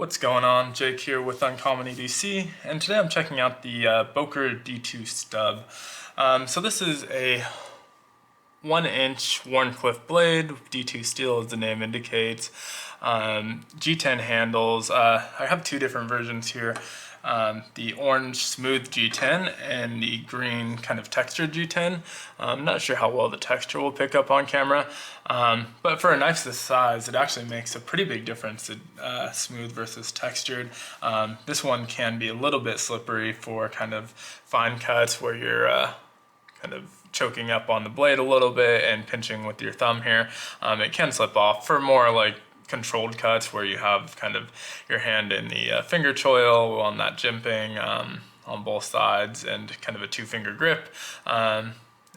What's going on? Jake here with Uncommon EDC, and today I'm checking out the Boker D2 Stub. So this is a 1-inch Wharncliffe blade, D2 steel as the name indicates. G10 handles. I have two different versions here. The orange smooth G10 and the green kind of textured G10. I'm not sure how well the texture will pick up on camera, but for a knife this size, it actually makes a pretty big difference, smooth versus textured. This one can be a little bit slippery for kind of fine cuts where you're kind of choking up on the blade a little bit and pinching with your thumb here. It can slip off. For more like controlled cuts where you have kind of your hand in the finger choil on that jimping on both sides and kind of a two-finger grip,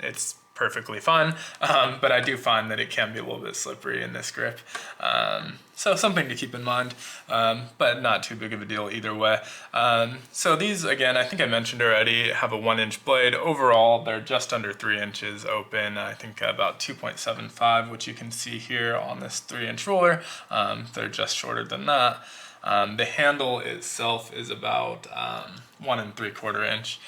it's perfectly fine, but I do find that it can be a little bit slippery in this grip, so something to keep in mind, but not too big of a deal either way. So these, again, I think I mentioned already, have a 1-inch blade. Overall, they're just under 3 inches open. I think about 2.75, which you can see here on this 3-inch ruler. They're just shorter than that. The handle itself is about 1 3/4 inch.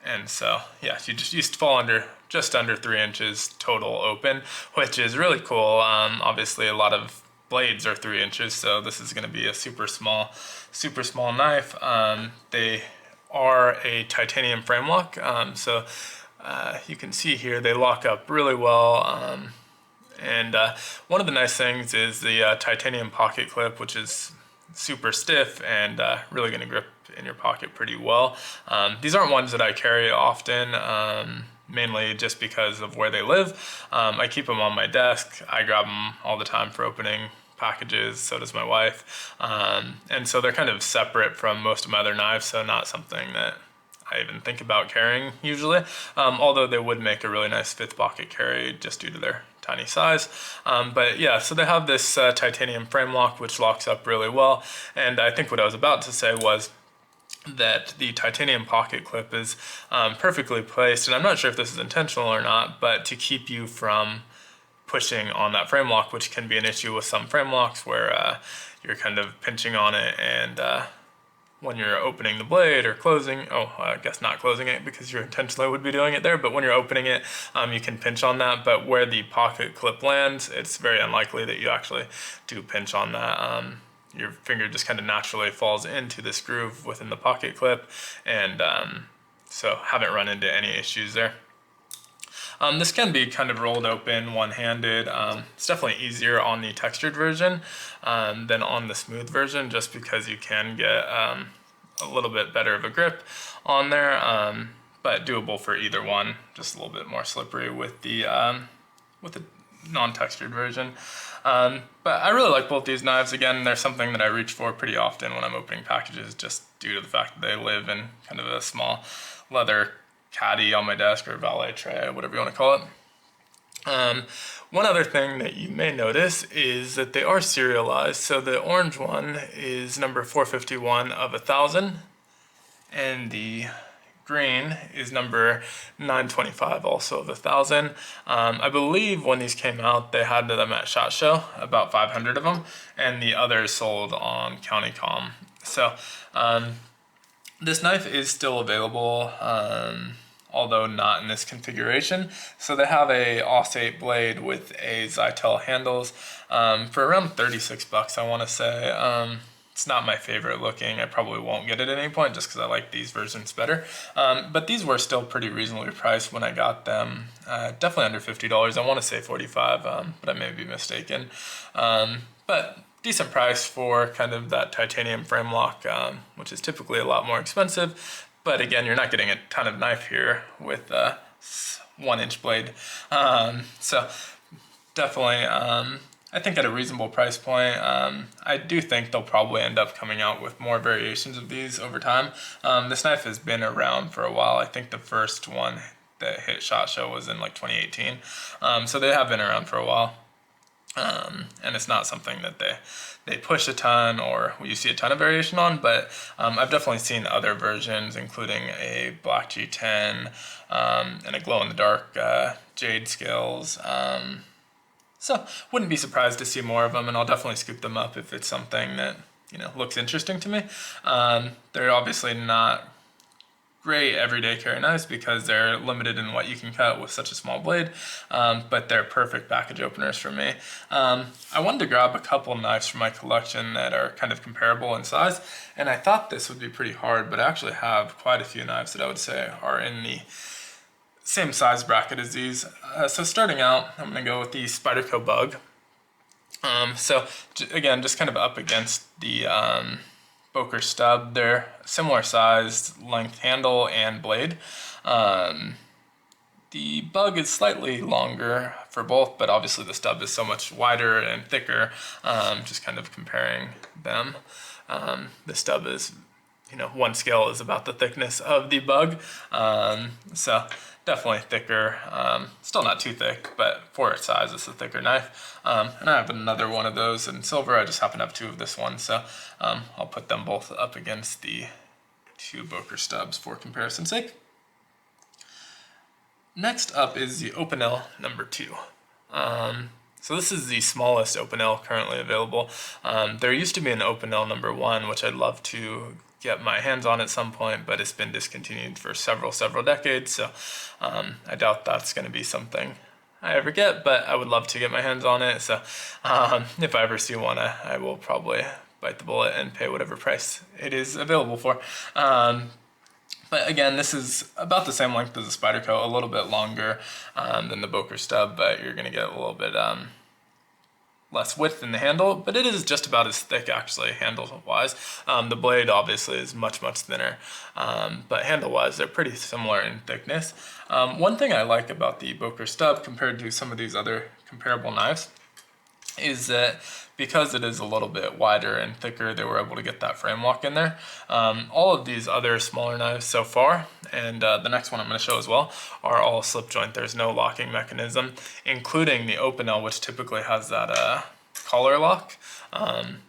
And so, yeah, you just used to fall just under 3 inches total open, which is really cool. Obviously, a lot of blades are 3 inches, so this is going to be a super small knife. They are a titanium frame lock, so you can see here they lock up really well. And one of the nice things is the titanium pocket clip, which is super stiff and really going to grip in your pocket pretty well. These aren't ones that I carry often, mainly just because of where they live. I keep them on my desk. I grab them all the time for opening packages, so does my wife. And so they're kind of separate from most of my other knives, so not something that I even think about carrying usually, although they would make a really nice fifth pocket carry just due to their tiny size. But yeah, so they have this titanium frame lock which locks up really well, and I think what I was about to say was that the titanium pocket clip is perfectly placed, and I'm not sure if this is intentional or not, but to keep you from pushing on that frame lock, which can be an issue with some frame locks where you're kind of pinching on it, and when you're opening the blade or closing, I guess not closing it because you intentionally would be doing it there, but when you're opening it, you can pinch on that. But where the pocket clip lands, it's very unlikely that you actually do pinch on that. Your finger just kind of naturally falls into this groove within the pocket clip, and so haven't run into any issues there. This can be kind of rolled open one-handed. It's definitely easier on the textured version than on the smooth version, just because you can get a little bit better of a grip on there, but doable for either one. Just a little bit more slippery with the non-textured version. But I really like both these knives. Again, they're something that I reach for pretty often when I'm opening packages, just due to the fact that they live in kind of a small leather caddy on my desk, or valet tray, whatever you want to call it. One other thing that you may notice is that they are serialized. So the orange one is number 451 of 1,000, and the green is number 925, also of 1,000. I believe when these came out, they had them at SHOT Show, about 500 of them, and the others sold on CountyCom. So this knife is still available, although not in this configuration. So they have a Aus-8 blade with a Zytel handles for around 36 bucks, I want to say. It's not my favorite looking. I probably won't get it at any point just because I like these versions better. But these were still pretty reasonably priced when I got them. Definitely under $50. I want to say 45, but I may be mistaken. But decent price for kind of that titanium frame lock, which is typically a lot more expensive. But again, you're not getting a ton of knife here with a 1-inch blade. So definitely, I think at a reasonable price point. I do think they'll probably end up coming out with more variations of these over time. This knife has been around for a while. I think the first one that hit SHOT Show was in like 2018. So they have been around for a while. And it's not something that they push a ton or you see a ton of variation on, but I've definitely seen other versions, including a black G10 and a glow-in-the-dark jade scales. So wouldn't be surprised to see more of them, and I'll definitely scoop them up if it's something that, you know, looks interesting to me. They're obviously not great everyday carry knives because they're limited in what you can cut with such a small blade, but they're perfect package openers for me. I wanted to grab a couple knives from my collection that are kind of comparable in size, and I thought this would be pretty hard, but I actually have quite a few knives that I would say are in the same size bracket as these. So starting out, I'm going to go with the Spyderco Bug. So again, just kind of up against the Boker Stub. They're similar size, length, handle, and blade. The Bug is slightly longer for both, but obviously the Stub is so much wider and thicker. Just kind of comparing them. The Stub is, you know, one scale is about the thickness of the Bug. So definitely thicker, still not too thick, but for its size, it's a thicker knife. And I have another one of those in silver. I just happen to have two of this one, so I'll put them both up against the two Boker Stubs for comparison's sake. Next up is the Opinel number 2. So this is the smallest Opinel currently available. There used to be an Opinel number 1, which I'd love to get my hands on at some point, but it's been discontinued for several decades, so I doubt that's going to be something I ever get, but I would love to get my hands on it. So if I ever see one, I will probably bite the bullet and pay whatever price it is available for. But again, this is about the same length as the Spyderco, a little bit longer than the Boker Stub, but you're going to get a little bit less width in the handle, but it is just about as thick actually, handle-wise. The blade obviously is much thinner, but handle-wise they're pretty similar in thickness. One thing I like about the Boker Stub compared to some of these other comparable knives is that because it is a little bit wider and thicker, they were able to get that frame lock in there. All of these other smaller knives so far, and the next one I'm going to show as well, are all slip joint. There's no locking mechanism, including the Opinel, which typically has that collar lock.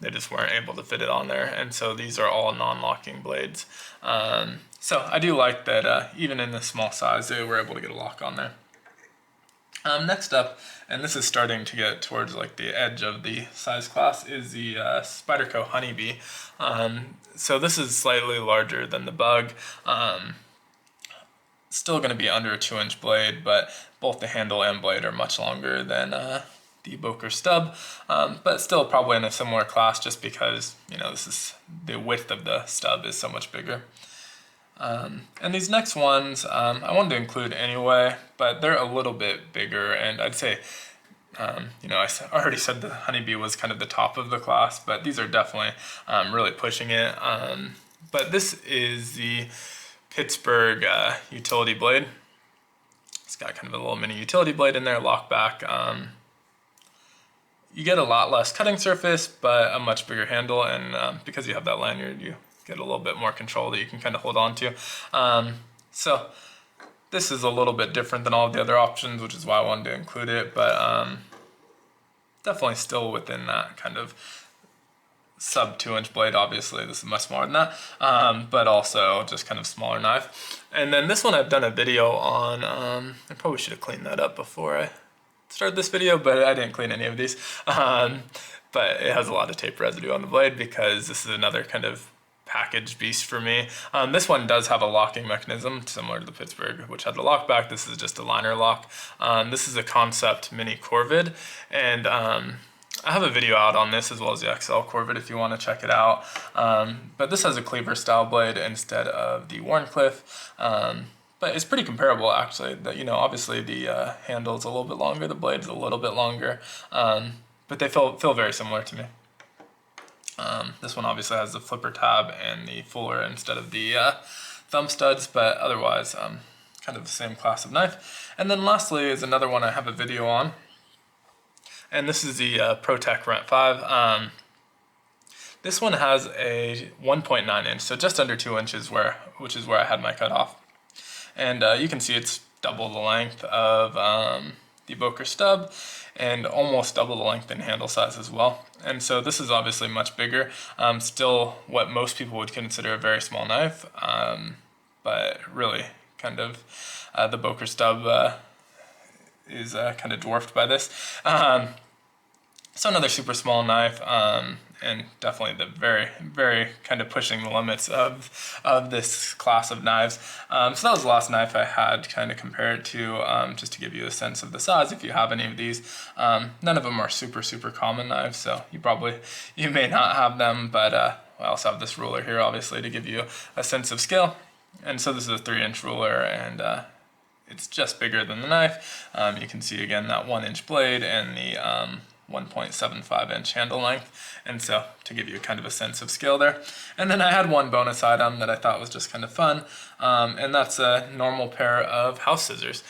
They just weren't able to fit it on there, and so these are all non-locking blades. So I do like that even in this small size, they were able to get a lock on there. Next up, and this is starting to get towards like the edge of the size class, is the Spyderco Honeybee. So this is slightly larger than the Bug. Still going to be under a 2-inch blade, but both the handle and blade are much longer than the Boker Stub, but still probably in a similar class just because, you know, this is the width of the stub is so much bigger. And these next ones I wanted to include anyway, but they're a little bit bigger, and I'd say, you know, I already said the Honeybee was kind of the top of the class, but these are definitely really pushing it. But this is the Pittsburgh utility blade. It's got kind of a little mini utility blade in there, lock back. You get a lot less cutting surface, but a much bigger handle, and because you have that lanyard, you get a little bit more control that you can kind of hold on to. So this is a little bit different than all of the other options, which is why I wanted to include it, but definitely still within that kind of sub 2-inch blade. Obviously this is much smaller than that, but also just kind of smaller knife. And then this one I've done a video on. I probably should have cleaned that up before I started this video, but I didn't clean any of these. But it has a lot of tape residue on the blade because this is another kind of package beast for me. This one does have a locking mechanism similar to the Pittsburgh, which had the lock back. This is just a liner lock. This is a Concept Mini Corvid, and I have a video out on this as well as the XL Corvid if you want to check it out. But this has a cleaver style blade instead of the Wharncliffe. But it's pretty comparable actually. You know, obviously the handle is a little bit longer, the blade is a little bit longer, but they feel very similar to me. This one obviously has the flipper tab and the fuller instead of the thumb studs, but otherwise kind of the same class of knife. And then lastly is another one I have a video on, and this is the ProTech Rent 5. This one has a 1.9 inch, so just under 2 inches, which is where I had my cut off. And you can see it's double the length of the Boker Stub, and almost double the length in handle size as well. And so this is obviously much bigger. Still what most people would consider a very small knife, but really kind of the Boker Stub is kind of dwarfed by this. So another super small knife, and definitely the very, very kind of pushing the limits of this class of knives. So that was the last knife I had kind of compare it to, just to give you a sense of the size if you have any of these. None of them are super, super common knives, so you may not have them, but I also have this ruler here, obviously, to give you a sense of scale. And so this is a 3-inch ruler, and it's just bigger than the knife. You can see again that 1-inch blade and the 1.75-inch handle length, and so to give you kind of a sense of scale there. And then I had one bonus item that I thought was just kind of fun, and that's a normal pair of house scissors.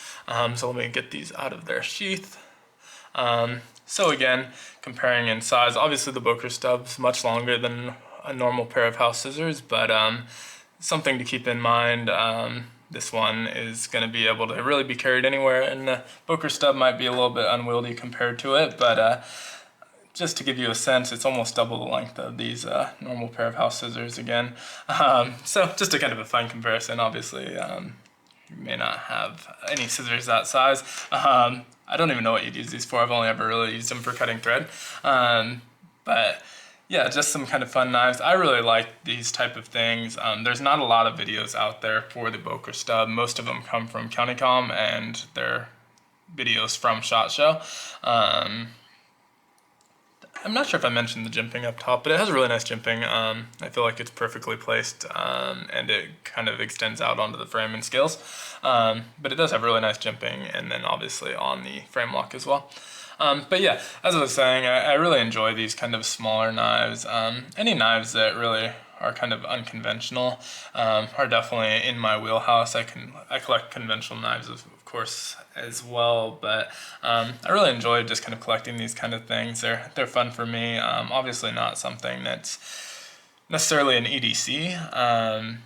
So let me get these out of their sheath. So again, comparing in size, obviously the Boker Stub's much longer than a normal pair of house scissors, but something to keep in mind. This one is going to be able to really be carried anywhere, and the Boker Stub might be a little bit unwieldy compared to it, but just to give you a sense, it's almost double the length of these normal pair of house scissors again. So just a kind of a fun comparison. Obviously, you may not have any scissors that size. I don't even know what you'd use these for. I've only ever really used them for cutting thread. But yeah, just some kind of fun knives. I really like these type of things. There's not a lot of videos out there for the Boker Stub. Most of them come from CountyCom, and they're videos from SHOT Show. I'm not sure if I mentioned the jimping up top, but it has a really nice jimping. I feel like it's perfectly placed, and it kind of extends out onto the frame and scales. But it does have really nice jimping, and then obviously on the frame lock as well. But yeah, as I was saying, I really enjoy these kind of smaller knives. Any knives that really are kind of unconventional are definitely in my wheelhouse. I collect conventional knives, of course, as well, but I really enjoy just kind of collecting these kind of things. They're fun for me. Obviously not something that's necessarily an EDC,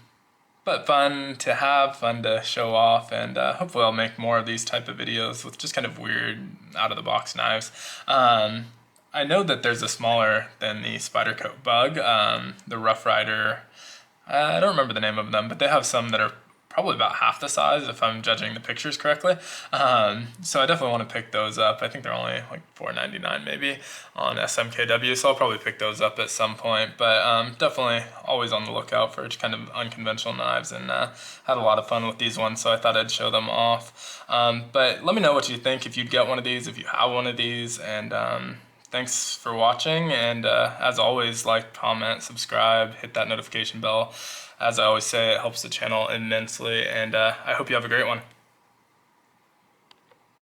but fun to have, fun to show off, and hopefully I'll make more of these type of videos with just kind of weird, out-of-the-box knives. I know that there's a smaller than the Spyderco Bug, the Rough Rider. I don't remember the name of them, but they have some that are probably about half the size if I'm judging the pictures correctly. So I definitely want to pick those up. I think they're only like $4.99 maybe on SMKW, so I'll probably pick those up at some point. But definitely always on the lookout for kind of unconventional knives, and had a lot of fun with these ones, so I thought I'd show them off. But let me know what you think, if you'd get one of these, if you have one of these, and thanks for watching, and as always, like, comment, subscribe, hit that notification bell. As I always say, it helps the channel immensely, and I hope you have a great one.